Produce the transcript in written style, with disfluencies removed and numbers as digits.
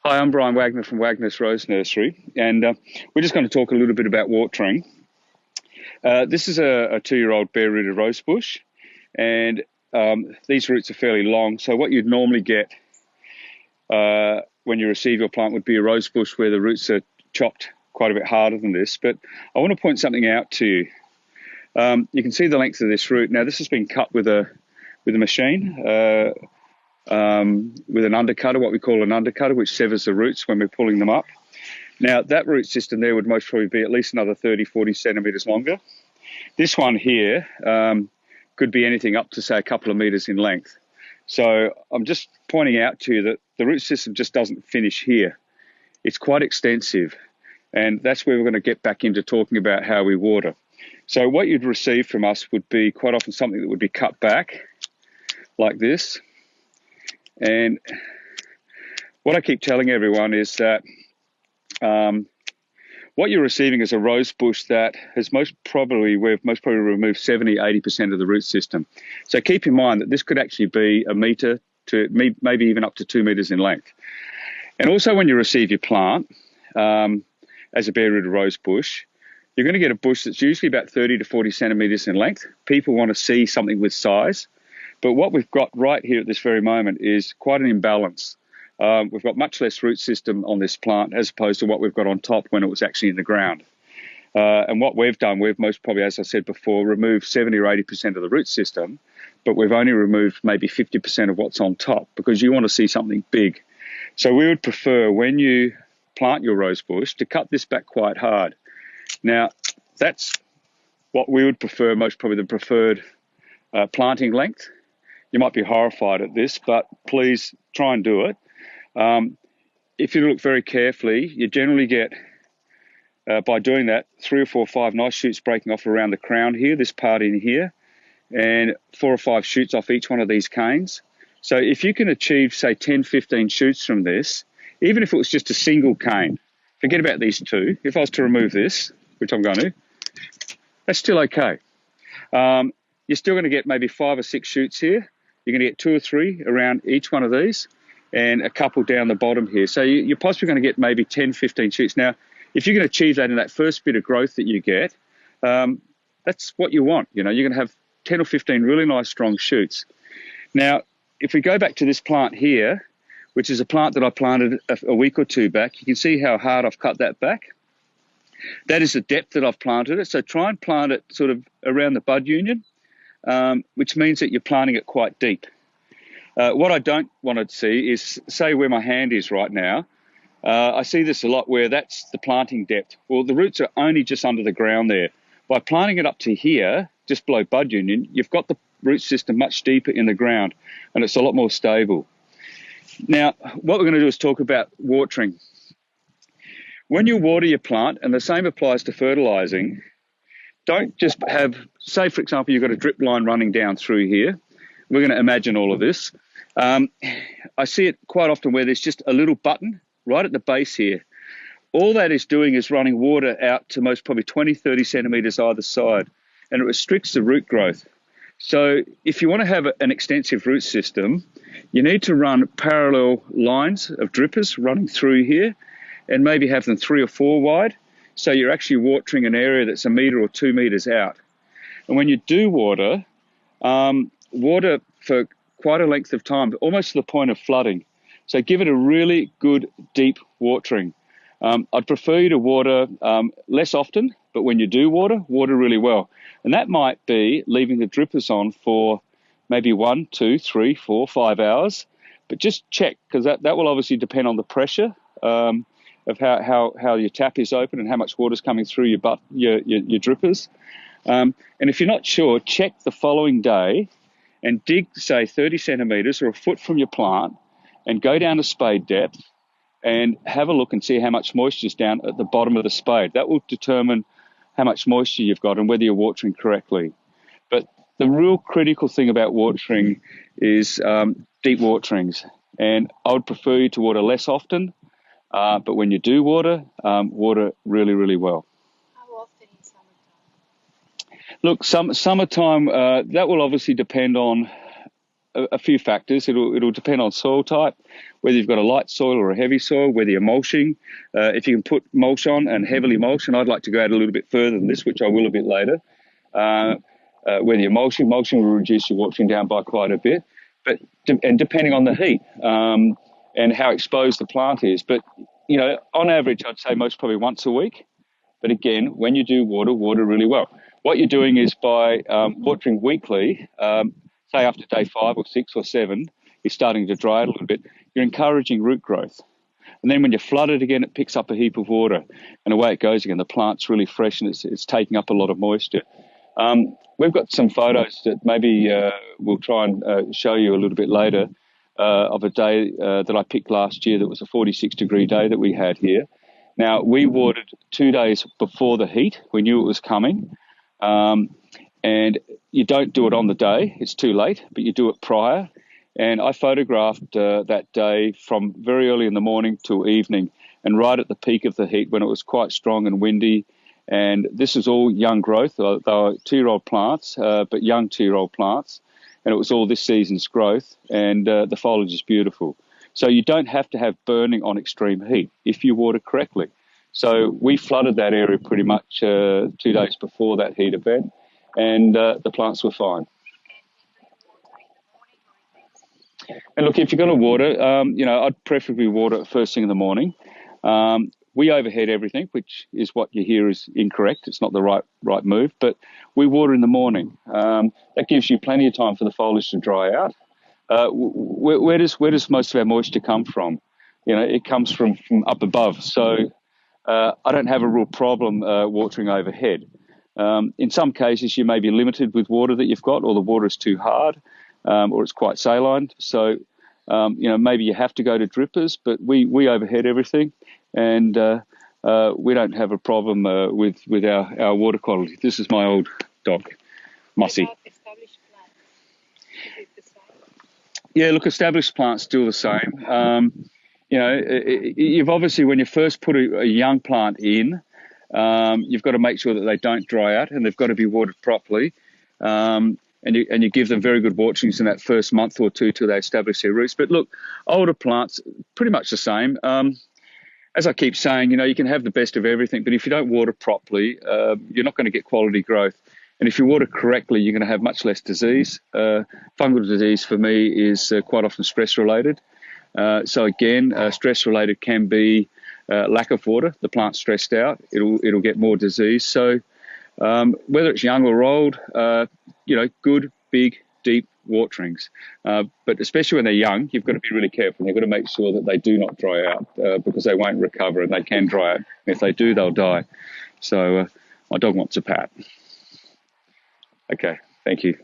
Hi, I'm Brian Wagner from Wagner's Rose Nursery, and we're just going to talk a little bit about watering. This is a 2-year-old bare-rooted rose bush, and these roots are fairly long. So what you'd normally get when you receive your plant would be a rose bush where the roots are chopped quite a bit harder than this. But I want to point something out to you. You can see the length of this root. Now, this has been cut with a machine. With an undercutter, what we call an undercutter, which severs the roots when we're pulling them up. Now, that root system there would most probably be at least another 30, 40 centimetres longer. This one here could be anything up to, say, a couple of metres in length. So I'm just pointing out to you that the root system just doesn't finish here. It's quite extensive, and that's where we're going to get back into talking about how we water. So what you'd receive from us would be quite often something that would be cut back like this. And what I keep telling everyone is that what you're receiving is a rose bush that has we've most probably removed 70, 80% of the root system. So keep in mind that this could actually be a metre to maybe even up to 2 metres in length. And also when you receive your plant as a bare-rooted rose bush, you're going to get a bush that's usually about 30 to 40 centimetres in length. People want to see something with size. But what we've got right here at this very moment is quite an imbalance. We've got much less root system on this plant as opposed to what we've got on top when it was actually in the ground. And what we've done, we've most probably, as I said before, removed 70 or 80% of the root system, but we've only removed maybe 50% of what's on top because you want to see something big. So we would prefer when you plant your rose bush to cut this back quite hard. Now, that's what we would prefer, most probably the preferred planting length. You might be horrified at this, but please try and do it. If you look very carefully, you generally get, by doing that, 3 or 4 or 5 nice shoots breaking off around the crown here, this part in here, and 4 or 5 shoots off each one of these canes. So if you can achieve, say, 10, 15 shoots from this, even if it was just a single cane, forget about these two. If I was to remove this, which I'm going to, that's still okay. You're still going to get maybe 5 or 6 shoots here. You're going to get 2 or 3 around each one of these and a couple down the bottom here. So you're possibly going to get maybe 10, 15 shoots. Now, if you can achieve that in that first bit of growth that you get, that's what you want. You know, you're going to have 10 or 15 really nice, strong shoots. Now, if we go back to this plant here, which is a plant that I planted a week or 2 back, you can see how hard I've cut that back. That is the depth that I've planted it. So try and plant it sort of around the bud union. Which means that you're planting it quite deep. What I don't want to see is, say where my hand is right now, I see this a lot where that's the planting depth. Well, the roots are only just under the ground there. By planting it up to here, just below bud union, you've got the root system much deeper in the ground and it's a lot more stable. Now, what we're going to do is talk about watering. When you water your plant, and the same applies to fertilizing, don't just have, say, for example, you've got a drip line running down through here. We're going to imagine all of this. I see it quite often where there's just a little button right at the base here. All that is doing is running water out to most probably 20, 30 centimetres either side, and it restricts the root growth. So if you want to have an extensive root system, you need to run parallel lines of drippers running through here and maybe have them 3 or 4 wide. So you're actually watering an area that's 1 metre or 2 metres out. And when you do water, water for quite a length of time, almost to the point of flooding. So give it a really good, deep watering. I'd prefer you to water less often, but when you do water, water really well. And that might be leaving the drippers on for maybe 1, 2, 3, 4, 5 hours. But just check, because that will obviously depend on the pressure of how your tap is open and how much water's coming through your drippers. And if you're not sure, check the following day and dig, say, 30 centimetres or a foot from your plant and go down to spade depth and have a look and see how much moisture is down at the bottom of the spade. That will determine how much moisture you've got and whether you're watering correctly. But the real critical thing about watering is deep waterings. And I would prefer you to water less often, but when you do water, water really, really well. How often in summertime? Look, summertime, that will obviously depend on a few factors. It'll depend on soil type, whether you've got a light soil or a heavy soil, whether you're mulching. If you can put mulch on and heavily mulch, and I'd like to go out a little bit further than this, which I will a bit later. Whether you're mulching will reduce your watering down by quite a bit, and depending on the heat and how exposed the plant is. But on average, I'd say most probably once a week. But again, when you do water really well. What you're doing is by watering weekly, say after day 5 or 6 or 7, you're starting to dry it a little bit. You're encouraging root growth. And then when you flood it again, it picks up a heap of water. And away it goes again. The plant's really fresh and it's taking up a lot of moisture. We've got some photos that maybe we'll try and show you a little bit later of a day that I picked last year that was a 46-degree day that we had here. Now, we watered 2 days before the heat. We knew it was coming. And you don't do it on the day. It's too late, but you do it prior. And I photographed that day from very early in the morning till evening and right at the peak of the heat when it was quite strong and windy. And this is all young growth. They were 2-year-old plants, but young 2-year-old plants. And it was all this season's growth. And the foliage is beautiful. So you don't have to have burning on extreme heat if you water correctly. So we flooded that area pretty much 2 days before that heat event, and the plants were fine. And look, if you're going to water, I'd preferably water it first thing in the morning. We overhead everything, which is what you hear is incorrect. It's not the right move, but we water in the morning. That gives you plenty of time for the foliage to dry out. Where does most of our moisture come from? It comes from up above. So I don't have a real problem watering overhead. In some cases, you may be limited with water that you've got, or the water is too hard, or it's quite saline. So, maybe you have to go to drippers, but we overhead everything, and we don't have a problem with our water quality. This is my old dog, Mossy. Yeah, look, established plants still the same. You've obviously, when you first put a young plant in, you've got to make sure that they don't dry out and they've got to be watered properly. And you give them very good waterings in that first month or two till they establish their roots. But look, older plants, pretty much the same. As I keep saying, you can have the best of everything, but if you don't water properly, you're not going to get quality growth. And if you water correctly, you're going to have much less disease. Fungal disease for me is quite often stress-related. So again, stress-related can be lack of water. The plant's stressed out. It'll get more disease. So whether it's young or old, good, big, deep waterings. But especially when they're young, you've got to be really careful. You've got to make sure that they do not dry out because they won't recover and they can dry out. And if they do, they'll die. So my dog wants a pat. Okay, thank you.